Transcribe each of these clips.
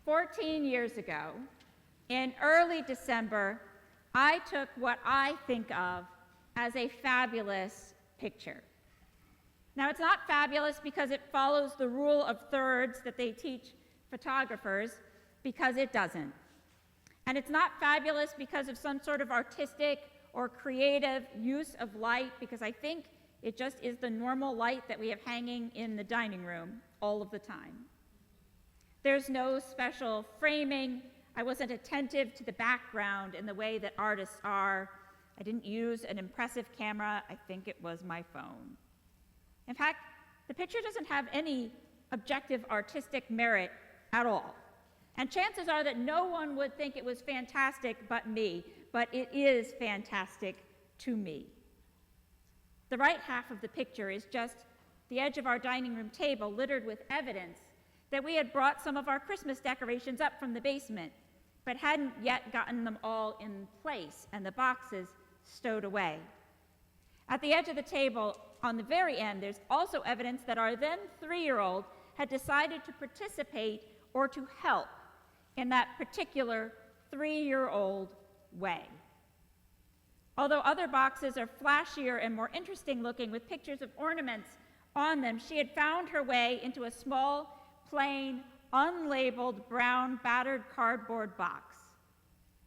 14 years ago, in early December, I took what I think of as a fabulous picture. Now, it's not fabulous because it follows the rule of thirds that they teach photographers, because it doesn't. And it's not fabulous because of some sort of artistic or creative use of light, because I think it just is the normal light that we have hanging in the dining room all of the time. There's no special framing. I wasn't attentive to the background in the way that artists are. I didn't use an impressive camera. I think it was my phone. In fact, the picture doesn't have any objective artistic merit at all. And chances are that no one would think it was fantastic but me, but it is fantastic to me. The right half of the picture is just the edge of our dining room table littered with evidence that we had brought some of our Christmas decorations up from the basement, but hadn't yet gotten them all in place and the boxes stowed away. At the edge of the table, on the very end, there's also evidence that our then 3-year-old had decided to participate or to help in that particular 3-year-old way. Although other boxes are flashier and more interesting looking with pictures of ornaments on them, she had found her way into a small, plain, unlabeled, brown, battered cardboard box,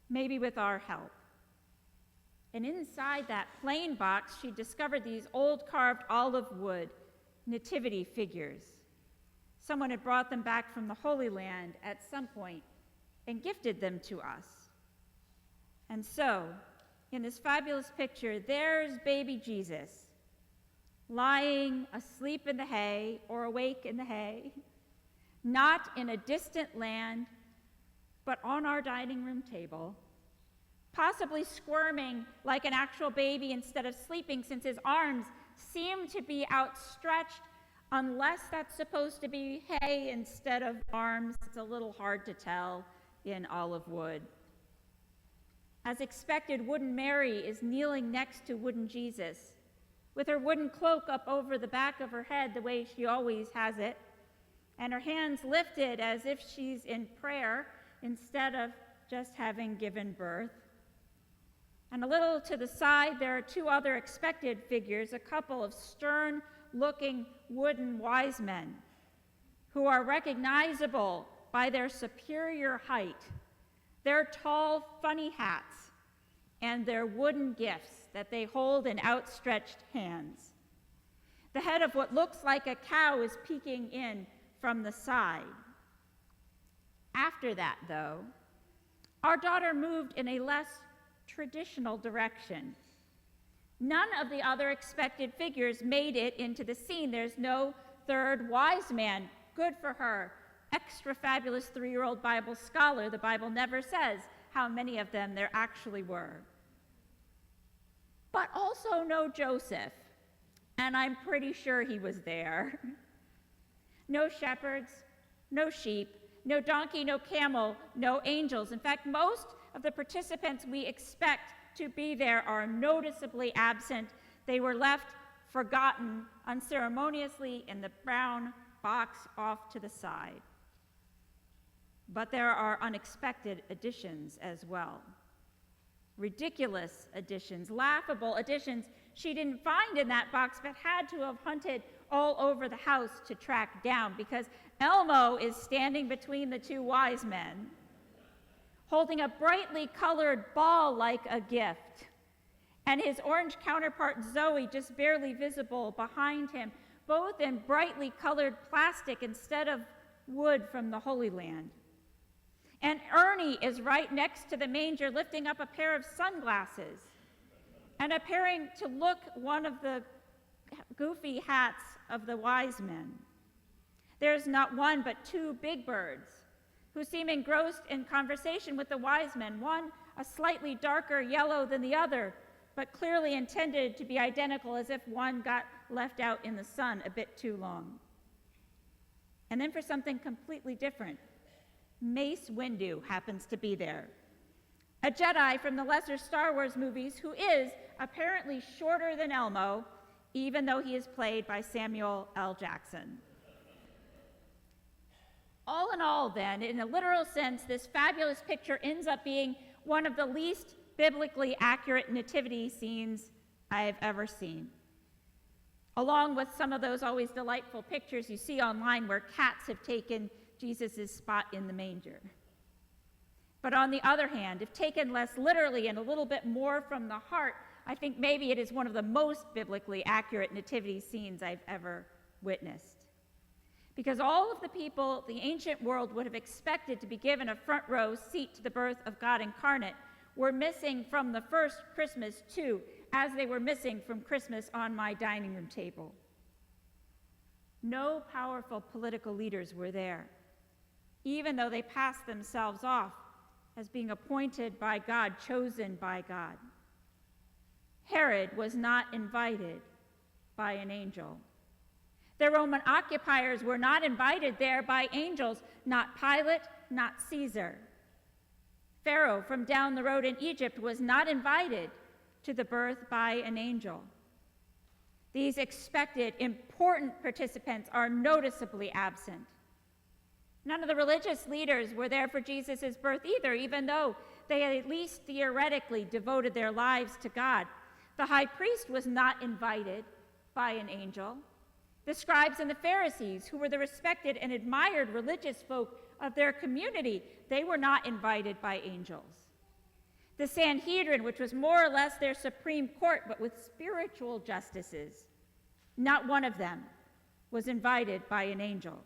maybe with our help. And inside that plain box, she discovered these old carved olive wood nativity figures. Someone had brought them back from the Holy Land at some point and gifted them to us. And so, in this fabulous picture, there's baby Jesus, lying asleep in the hay or awake in the hay, not in a distant land, but on our dining room table, possibly squirming like an actual baby instead of sleeping, since his arms seem to be outstretched, unless that's supposed to be hay instead of arms. It's a little hard to tell in olive wood. As expected, wooden Mary is kneeling next to wooden Jesus, with her wooden cloak up over the back of her head the way she always has it, and her hands lifted as if she's in prayer instead of just having given birth. And a little to the side, there are 2 other expected figures, a couple of stern-looking wooden wise men who are recognizable by their superior height, their tall, funny hats, and their wooden gifts that they hold in outstretched hands. The head of what looks like a cow is peeking in from the side. After that, though, our daughter moved in a less traditional direction. None of the other expected figures made it into the scene. There's no 3rd wise man. Good for her. Extra fabulous 3-year-old Bible scholar. The Bible never says how many of them there actually were. But also no Joseph, and I'm pretty sure he was there. No shepherds, no sheep, no donkey, no camel, no angels. In fact, most of the participants we expect to be there are noticeably absent. They were left forgotten unceremoniously in the brown box off to the side. But there are unexpected additions as well. Ridiculous additions, laughable additions she didn't find in that box, but had to have hunted all over the house to track down, because Elmo is standing between the 2 wise men, holding a brightly colored ball like a gift, and his orange counterpart Zoe just barely visible behind him, both in brightly colored plastic instead of wood from the Holy Land. And Ernie is right next to the manger, lifting up a pair of sunglasses and appearing to look one of the goofy hats of the wise men. There's not one but 2 big birds who seem engrossed in conversation with the wise men, one a slightly darker yellow than the other, but clearly intended to be identical, as if one got left out in the sun a bit too long. And then for something completely different, Mace Windu happens to be there, a Jedi from the lesser Star Wars movies who is apparently shorter than Elmo, even though he is played by Samuel L. Jackson. All in all, then, in a literal sense, this fabulous picture ends up being one of the least biblically accurate nativity scenes I've ever seen, along with some of those always delightful pictures you see online where cats have taken Jesus' spot in the manger. But on the other hand, if taken less literally and a little bit more from the heart, I think maybe it is one of the most biblically accurate nativity scenes I've ever witnessed. Because all of the people the ancient world would have expected to be given a front row seat to the birth of God incarnate were missing from the first Christmas too, as they were missing from Christmas on my dining room table. No powerful political leaders were there, even though they passed themselves off as being appointed by God, chosen by God. Herod was not invited by an angel. The Roman occupiers were not invited there by angels, not Pilate, not Caesar. Pharaoh from down the road in Egypt was not invited to the birth by an angel. These expected, important participants are noticeably absent. None of the religious leaders were there for Jesus' birth either, even though they had at least theoretically devoted their lives to God. The high priest was not invited by an angel. The scribes and the Pharisees, who were the respected and admired religious folk of their community, they were not invited by angels. The Sanhedrin, which was more or less their supreme court, but with spiritual justices, not one of them was invited by an angel.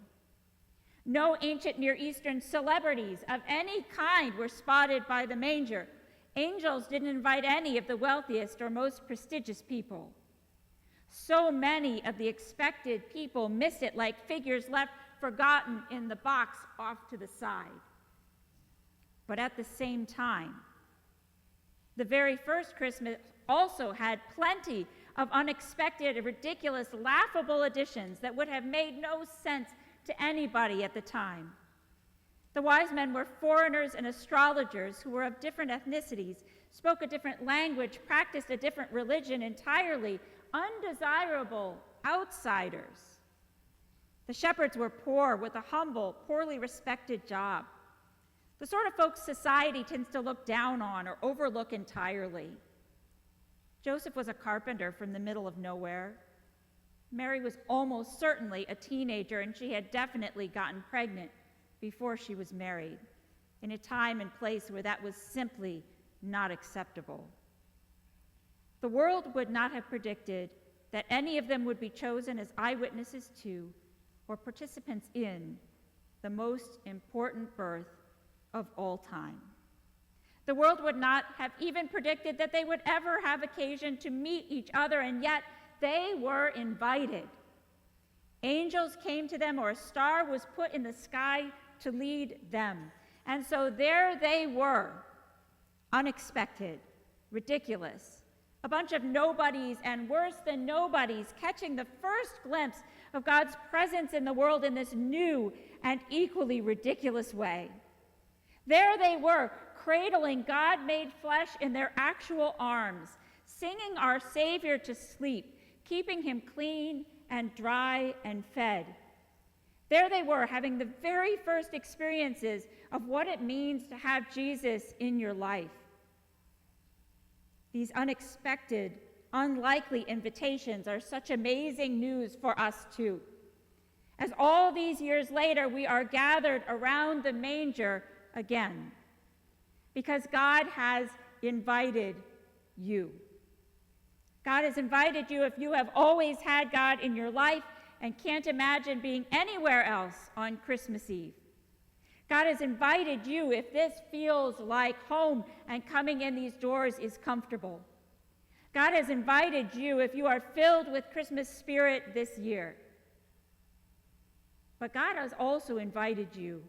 No ancient Near Eastern celebrities of any kind were spotted by the manger. Angels didn't invite any of the wealthiest or most prestigious people. So many of the expected people missed it like figures left forgotten in the box off to the side. But at the same time, the very first Christmas also had plenty of unexpected, ridiculous, laughable additions that would have made no sense to anybody at the time. The wise men were foreigners and astrologers who were of different ethnicities, spoke a different language, practiced a different religion entirely, undesirable outsiders. The shepherds were poor with a humble, poorly respected job. The sort of folks society tends to look down on or overlook entirely. Joseph was a carpenter from the middle of nowhere. Mary was almost certainly a teenager, and she had definitely gotten pregnant before she was married, in a time and place where that was simply not acceptable. The world would not have predicted that any of them would be chosen as eyewitnesses to or participants in the most important birth of all time. The world would not have even predicted that they would ever have occasion to meet each other, and yet they were invited. Angels came to them, or a star was put in the sky to lead them. And so there they were, unexpected, ridiculous, a bunch of nobodies and worse than nobodies, catching the first glimpse of God's presence in the world in this new and equally ridiculous way. There they were, cradling God made flesh in their actual arms, singing our Savior to sleep, keeping him clean and dry and fed. There they were, having the very first experiences of what it means to have Jesus in your life. These unexpected, unlikely invitations are such amazing news for us too. As all these years later, we are gathered around the manger again, because God has invited you. God has invited you if you have always had God in your life and can't imagine being anywhere else on Christmas Eve. God has invited you if this feels like home and coming in these doors is comfortable. God has invited you if you are filled with Christmas spirit this year. But God has also invited you,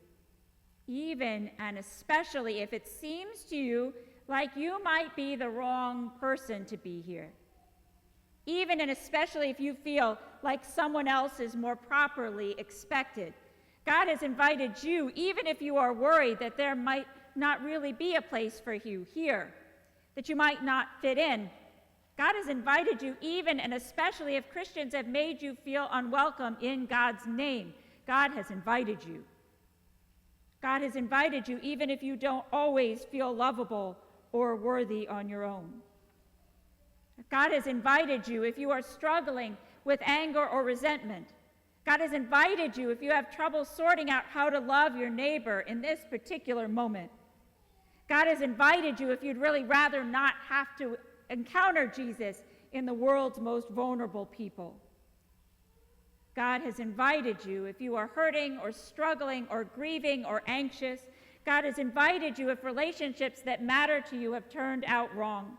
even and especially if it seems to you like you might be the wrong person to be here. Even and especially if you feel like someone else is more properly expected. God has invited you, even if you are worried that there might not really be a place for you here, that you might not fit in. God has invited you, even and especially if Christians have made you feel unwelcome in God's name. God has invited you. God has invited you even if you don't always feel lovable or worthy on your own. God has invited you if you are struggling with anger or resentment. God has invited you if you have trouble sorting out how to love your neighbor in this particular moment. God has invited you if you'd really rather not have to encounter Jesus in the world's most vulnerable people. God has invited you if you are hurting or struggling or grieving or anxious. God has invited you if relationships that matter to you have turned out wrong.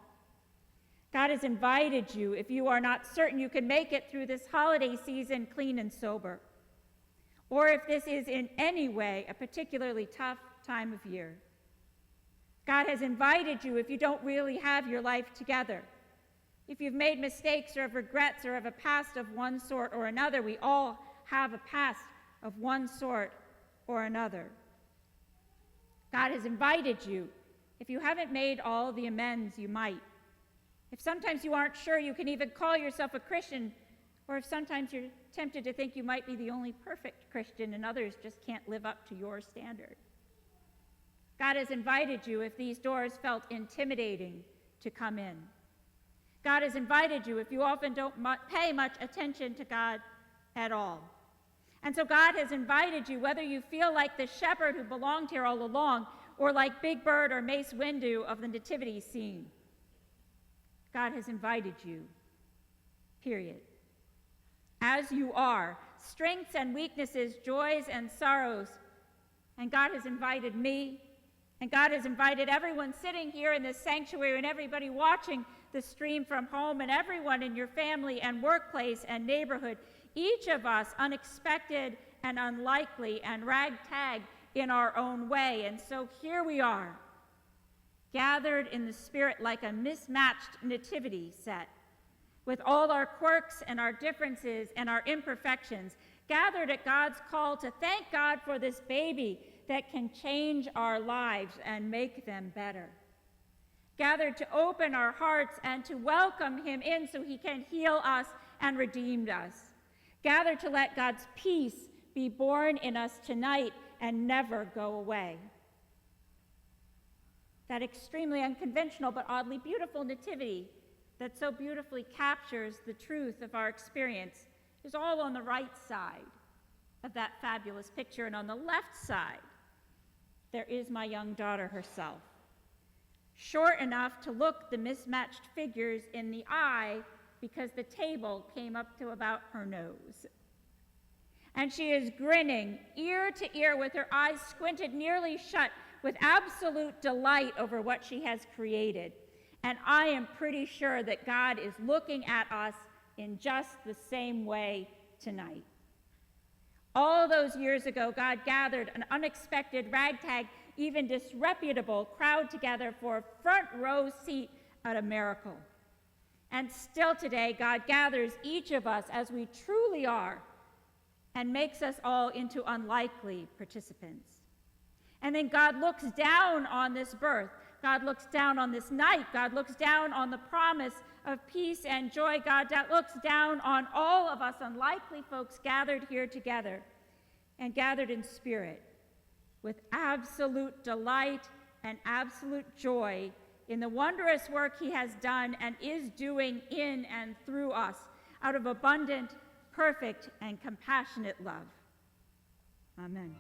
God has invited you if you are not certain you can make it through this holiday season clean and sober, or if this is in any way a particularly tough time of year. God has invited you if you don't really have your life together, if you've made mistakes or have regrets or have a past of one sort or another. We all have a past of one sort or another. God has invited you if you haven't made all the amends you might, if sometimes you aren't sure you can even call yourself a Christian, or if sometimes you're tempted to think you might be the only perfect Christian and others just can't live up to your standard. God has invited you if these doors felt intimidating to come in. God has invited you if you often don't pay much attention to God at all. And so God has invited you, whether you feel like the shepherd who belonged here all along, or like Big Bird or Mace Windu of the nativity scene. God has invited you, period. As you are, strengths and weaknesses, joys and sorrows. And God has invited me, and God has invited everyone sitting here in this sanctuary and everybody watching the stream from home and everyone in your family and workplace and neighborhood, each of us unexpected and unlikely and ragtag in our own way. And so here we are, gathered in the spirit like a mismatched nativity set, with all our quirks and our differences and our imperfections, gathered at God's call to thank God for this baby that can change our lives and make them better. Gathered to open our hearts and to welcome him in so he can heal us and redeem us. Gathered to let God's peace be born in us tonight and never go away. That extremely unconventional but oddly beautiful nativity that so beautifully captures the truth of our experience is all on the right side of that fabulous picture, and on the left side there is my young daughter herself, short enough to look the mismatched figures in the eye because the table came up to about her nose. And she is grinning ear to ear with her eyes squinted nearly shut with absolute delight over what she has created. And I am pretty sure that God is looking at us in just the same way tonight. All those years ago, God gathered an unexpected ragtag, even disreputable crowd together for a front row seat at a miracle. And still today, God gathers each of us as we truly are and makes us all into unlikely participants. And then God looks down on this birth. God looks down on this night. God looks down on the promise of peace and joy. God looks down on all of us unlikely folks gathered here together and gathered in spirit with absolute delight and absolute joy in the wondrous work he has done and is doing in and through us out of abundant, perfect, and compassionate love. Amen.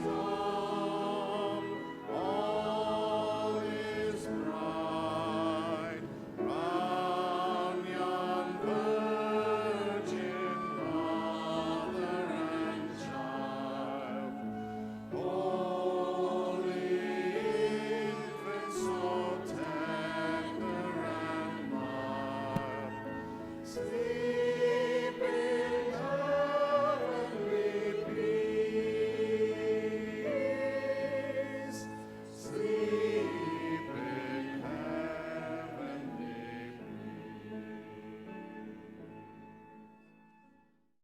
Lord.